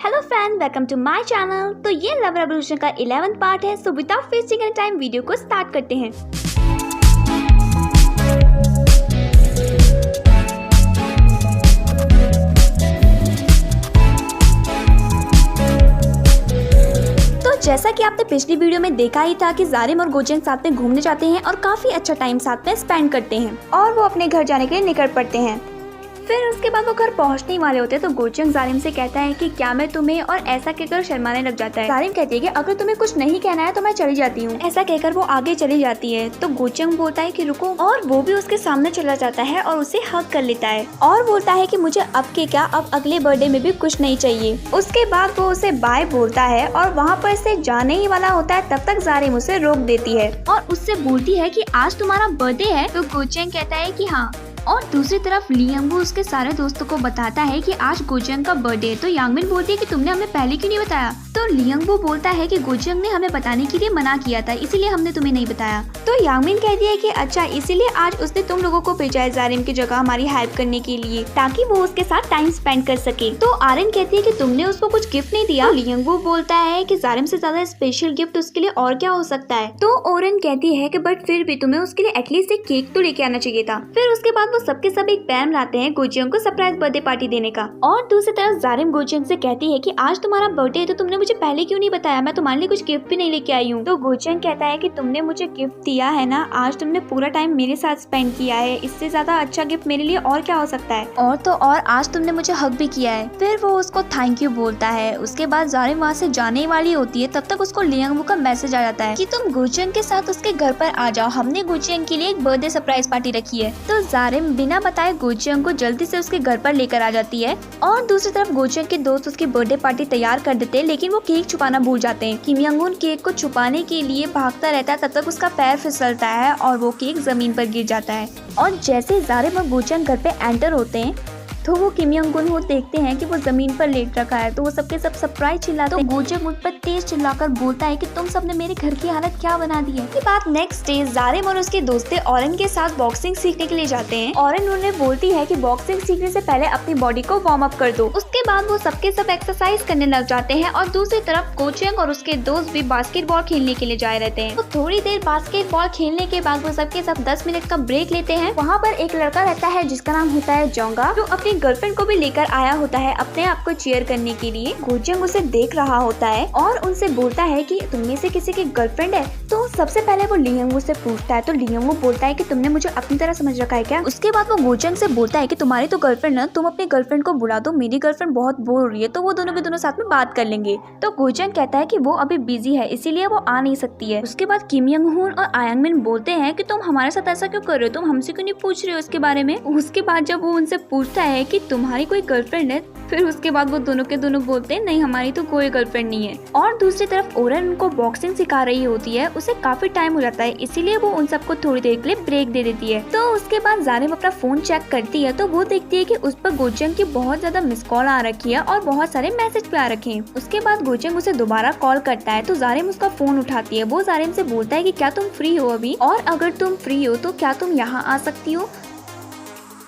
Hello friend, welcome to my channel. तो ये love revolution का 11th पार्ट है। So without wasting any time video को start करते हैं। तो जैसा कि आपने पिछली वीडियो में देखा ही था कि जारिम और गोचेंग साथ में घूमने जाते हैं और काफी अच्छा टाइम साथ में स्पेंड करते हैं और वो अपने घर जाने के लिए निकल पड़ते हैं। फिर उसके बाद वो घर पहुंचने वाले होते हैं तो गोचेंग जारिम से कहता है कि क्या मैं तुम्हें, और ऐसा कहकर शर्माने लग जाता है। जारिम कहती है कि अगर तुम्हें कुछ नहीं कहना है तो मैं चली जाती हूँ। ऐसा कहकर वो आगे चली जाती है तो गोचेंग बोलता है कि रुको, और वो भी उसके सामने चला जाता है और उसे हग कर लेता है और बोलता है कि मुझे अब के क्या, अब अगले बर्थडे में भी कुछ नहीं चाहिए। उसके बाद वो उसे बाय बोलता है और वहाँ पर से जाने ही वाला होता है, तब तक जारिम उसे रोक देती है और उससे बोलती है कि आज तुम्हारा बर्थडे है। तो गोचेंग कहता है कि हाँ। और दूसरी तरफ लियांगबो उसके सारे दोस्तों को बताता है कि आज गोचेंग का बर्थडे है। तो यांगमिन बोलती है कि तुमने हमें पहले क्यों नहीं बताया। तो लियांगबो बोलता है कि गोचेंग ने हमें बताने के लिए मना किया था, इसीलिए हमने तुम्हें नहीं बताया। तो यांगमिन कहती है कि अच्छा, इसीलिए आज उसने तुम लोगों को भेजा है जारिम की जगह हमारी हेल्प करने के लिए, ताकि वो उसके साथ टाइम स्पेंड कर सके। तो आर्यन कहती है कि तुमने उसको कुछ गिफ्ट नहीं दिया। तो लियांगबो बोलता है कि जारिम से ज्यादा स्पेशल गिफ्ट उसके लिए और क्या हो सकता है। तो ओरेन कहती है कि बट फिर भी तुम्हें उसके लिए एटलीस्ट एक केक तो लेके आना चाहिए था। फिर उसके बाद वो सबके सब एक प्लान बनाते हैं गोचेंग को सरप्राइज बर्थडे पार्टी देने का। और दूसरी तरफ जारिम गोचेंग से कहती है कि आज तुम्हारा बर्थडे है तो तुमने मुझे पहले क्यों नहीं बताया, मैं तुम्हारे लिए कुछ गिफ्ट भी नहीं लेके आई हूँ। तो गोचेंग कहता है कि तुमने मुझे गिफ्ट दिया है ना, आज तुमने पूरा टाइम मेरे साथ स्पेंड किया है, इससे ज्यादा अच्छा गिफ्ट मेरे लिए और क्या हो सकता है। और तो और आज तुमने मुझे हग भी किया है। फिर वो उसको थैंक यू बोलता है। उसके बाद जारिम वहाँ से जाने वाली होती है, तब तक उसको लियांगबो का मैसेज आ जाता है कि तुम गोचेंग के साथ उसके घर पर आ जाओ, हमने गोचेंग के लिए एक बर्थडे सरप्राइज पार्टी रखी है। तो जारिम बिना बताए गोचेंग को जल्दी से उसके घर पर लेकर आ जाती है। और दूसरी तरफ गोचेंग के दोस्त उसकी बर्थडे पार्टी तैयार कर देते हैं, लेकिन वो केक छुपाना भूल जाते हैं। किम यंग उन केक को छुपाने के लिए भागता रहता है, तब तक उसका पैर फिसलता है और वो केक जमीन पर गिर जाता है। और जैसे जारिम और गोचेंग घर पे एंटर होते हैं तो वो किम यंग उन को देखते हैं कि वो जमीन पर लेट रखा है। तो वो सबके सब सरप्राइज चिल्लाते हैं। तो गोचेंग उन पर तेज चिल्लाकर बोलता है कि तुम सबने मेरे घर की हालत क्या बना दी है। बात नेक्स्ट डे जारिम और उसके दोस्ते ओरेन के साथ बॉक्सिंग सीखने के लिए जाते हैं। ओरेन उन्हें बोलती है कि बॉक्सिंग सीखने से पहले अपनी बॉडी को वार्म अप कर दो। उसके बाद वो सबके सब एक्सरसाइज करने लग जाते हैं और दूसरी तरफ गोचेंग और उसके दोस्त भी बास्केटबॉल खेलने के लिए जा रहते हैं। तो थोड़ी देर बास्केटबॉल खेलने के बाद वो सबके सब 10 मिनट का ब्रेक लेते हैं। वहाँ पर एक लड़का रहता है जिसका नाम होता है जोंगा, जो अपनी गर्लफ्रेंड को भी लेकर आया होता है अपने आप को चीयर करने के लिए। गोचेंग उसे देख रहा होता है और उनसे बोलता है कि तुम में से किसी की गर्लफ्रेंड है। तो सबसे पहले वो लियांगबो से पूछता है। तो लियांगबो बोलता है कि तुमने मुझे अपनी तरह समझ रखा है क्या। उसके बाद वो गोचेंग से बोलता है कि तुम्हारी तो गर्लफ्रेंड है, तुम अपनी गर्लफ्रेंड को बुला दो, मेरी गर्लफ्रेंड बहुत बोर हो रही है, तो वो दोनों के दोनों साथ में बात कर लेंगे। तो गोचेंग कहता है कि वो अभी बिजी है, इसीलिए वो आ नहीं सकती है। उसके बाद किम यंग हुन और आयांगमिन बोलते हैं कि तुम हमारे साथ ऐसा क्यों कर रहे हो, तुम हमसे क्यों नहीं पूछ रहे हो इसके बारे में। उसके बाद जब वो उनसे पूछता है कि तुम्हारी कोई गर्लफ्रेंड है, फिर उसके बाद वो दोनों के दोनों बोलते हैं नहीं, हमारी तो कोई गर्लफ्रेंड नहीं है। और दूसरी तरफ ओरेन उनको बॉक्सिंग सिखा रही होती है, उसे काफी टाइम हो जाता है, इसीलिए वो उन सबको थोड़ी देर के लिए ब्रेक दे देती है। तो उसके बाद जारिम अपना फोन चेक करती है तो वो देखती है कि उस पर गोचेंग की बहुत ज्यादा मिस कॉल आ रखी है और बहुत सारे मैसेज भी आ रखे हैं। उसके बाद गोचेंग उसे दोबारा कॉल करता है तो जारिम उसका फोन उठाती है। वो जारिम से बोलता है कि क्या तुम फ्री हो अभी, और अगर तुम फ्री हो तो क्या तुम यहाँ आ सकती हो।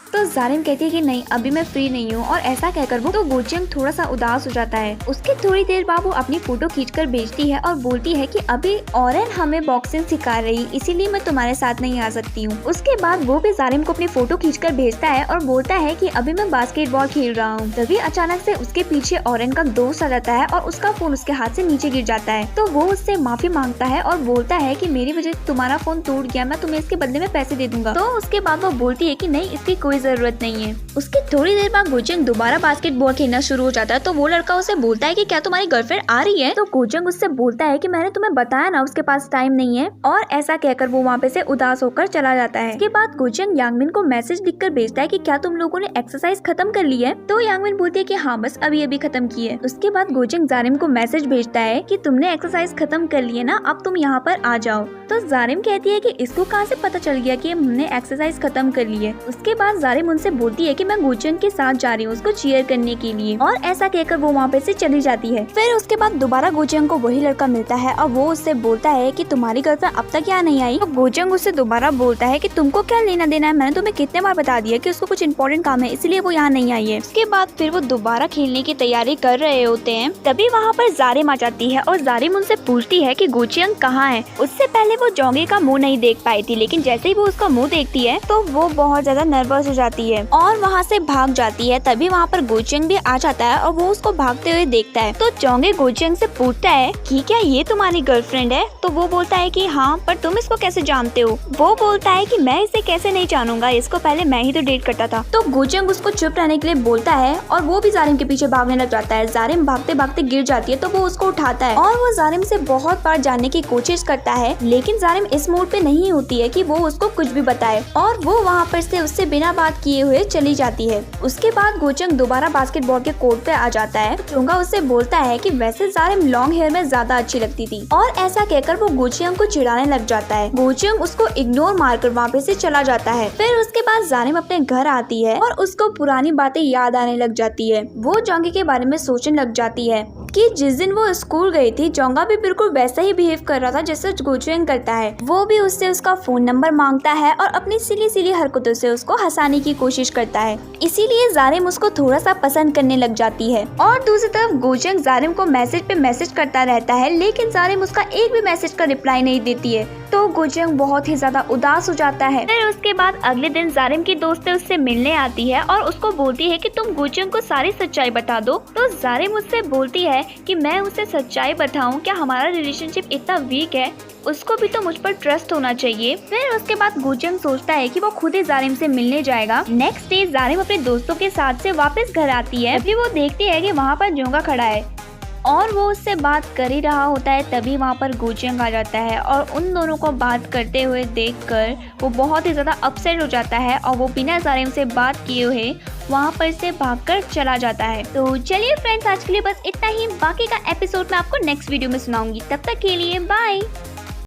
तो जारिम कहती है कि नहीं, अभी मैं फ्री नहीं हूँ, और ऐसा कहकर वो तो गोचेंग थोड़ा सा उदास हो जाता है। उसके थोड़ी देर बाद वो अपनी फोटो खींचकर भेजती है और बोलती है कि अभी ओरेन हमें बॉक्सिंग सिखा रही, इसीलिए मैं तुम्हारे साथ नहीं आ सकती हूँ। उसके बाद वो भी जारिम को अपनी फोटो खींचकर भेजता है और बोलता है कि अभी मैं बास्केटबॉल खेल रहा हूँ। तभी अचानक से उसके पीछे ओरेन का दोस्त आ जाता है और उसका फोन उसके हाथ से नीचे गिर जाता है। तो वो उससे माफी मांगता है और बोलता है कि मेरी वजह से तुम्हारा फोन टूट गया, मैं तुम्हें इसके बदले में पैसे दे दूंगा। तो उसके बाद वो बोलती है कि नहीं, इसकी कोई जरूरत नहीं है। उसकी थोड़ी देर बाद गोचेंग दोबारा बास्केटबॉल खेलना शुरू हो जाता है। तो वो लड़का उसे बोलता है कि क्या तुम्हारी गर्लफ्रेंड आ रही है। तो गोचेंग उससे बोलता है कि मैंने तुम्हें बताया ना उसके पास टाइम नहीं है, और ऐसा कहकर वो वहाँ पे से उदास होकर चला जाता है। इसके बाद गोचेंग यांगमिन को मैसेज लिखकर भेजता है कि क्या तुम लोगों ने एक्सरसाइज खत्म कर ली है। तो यांगमिन बोलती है कि हाँ, बस अभी अभी खत्म की है। उसके बाद गोचेंग जारिम को मैसेज भेजता है कि तुमने एक्सरसाइज खत्म कर ली है ना, अब तुम यहाँ पर आ जाओ। तो जारिम कहती है कि इसको कहाँ से पता चल गया कि हमने एक्सरसाइज खत्म कर ली है। उसके बाद जारिम उनसे बोलती है कि मैं गोचंग के साथ जा रही हूँ उसको चीयर करने के लिए, और ऐसा कहकर वो वहाँ पे से चली जाती है। फिर उसके बाद दोबारा गोचंग को वही लड़का मिलता है और वो उससे बोलता है कि तुम्हारी गर्लफ्रेंड अब तक यहाँ नहीं आई। तो गोचंग उससे दोबारा बोलता है कि तुमको क्या लेना देना है, मैंने तुम्हें कितने बार बता दिया कि उसको कुछ इंपॉर्टेंट काम है इसलिए वो यहाँ नहीं आई है। उसके बाद फिर वो दोबारा खेलने की तैयारी कर रहे होते हैं, तभी वहाँ पर जारिम आ जाती है और जारिम उनसे पूछती है कि गोचंग कहाँ है। उससे पहले वो जोंगे का मुंह नहीं देख पाई थी, लेकिन जैसे ही वो उसका मुंह देखती है तो वो बहुत ज्यादा नर्वस हो जाती है और वहाँ से भाग जाती है। तभी वहाँ पर गोचंग भी आ जाता है और वो उसको भागते हुए देखता है। तो जोंगे गोचंग से पूछता है कि क्या ये तुम्हारी गर्लफ्रेंड है? तो वो बोलता है कि हाँ, पर तुम इसको कैसे जानते हो? वो बोलता है कि मैं इसे कैसे नहीं जानूंगा, इसको पहले मैं ही तो डेट करता था। तो गोचंग उसको चुप रहने के लिए बोलता है और वो भी जारिम के पीछे भागने लग जाता है। जारिम भागते भागते गिर जाती है तो वो उसको उठाता है और वो जारिम से बहुत बार जानने की कोशिश करता है, लेकिन जारिम इस मूड पे नहीं होती है कि वो उसको कुछ भी बताए और वो वहाँ पर से उससे बिना बात किए हुए चली जाती है। उसके बाद गोचंग दोबारा बास्केटबॉल के कोर्ट पे आ जाता है। चोंगा उससे बोलता है कि वैसे जारिम लॉन्ग हेयर में ज्यादा अच्छी लगती थी, और ऐसा कहकर वो गोचंग को चिढ़ाने लग जाता है। गोचंग उसको इग्नोर मारकर वहाँ पे से चला जाता है। फिर उसके बाद जारिम अपने घर आती है और उसको पुरानी बातें याद आने लग जाती है। वो जोंगे के बारे में सोचने लग जाती है कि जिस दिन वो स्कूल गई थी जोंगा भी बिल्कुल वैसा ही बिहेव कर रहा था जैसे गोचंग करता है। वो भी उससे उसका फोन नंबर मांगता है और अपनी सिली सिली हरकतों से उसको हंसाने की कोशिश करता है, इसीलिए जारिम उसको थोड़ा सा पसंद करने लग जाती है। और दूसरी तरफ गोचंग जारिम को मैसेज पे मैसेज करता रहता है, लेकिन जारिम उसका एक भी मैसेज का रिप्लाई नहीं देती है। तो गोचंग बहुत ही ज्यादा उदास हो जाता है। फिर उसके बाद अगले दिन जारिम की दोस्त उससे मिलने आती है और उसको बोलती है कि तुम गोचंग को सारी सच्चाई बता दो। तो जारिम उससे बोलती है कि मैं उसे सच्चाई बताऊं, क्या हमारा रिलेशनशिप इतना वीक है? उसको भी तो मुझ पर ट्रस्ट होना चाहिए। फिर उसके बाद गोचंग सोचता है कि वो खुद ही जारिम से मिलने जाएगा। नेक्स्ट डे जारिम अपने दोस्तों के साथ से वापस घर आती है। तभी वो देखती है कि वहाँ पर जोंगा खड़ा है और वो उससे बात कर ही रहा होता है। तभी वहाँ पर गोचंग आ जाता है और उन दोनों को बात करते हुए देखकर वो बहुत ही ज्यादा अपसेट हो जाता है और वो बिना जारिम से बात किए हुए वहाँ पर से भागकर चला जाता है। तो चलिए फ्रेंड्स, आज के लिए बस इतना ही। बाकी का एपिसोड मैं आपको नेक्स्ट वीडियो में सुनाऊंगी। तब तक के लिए बाय।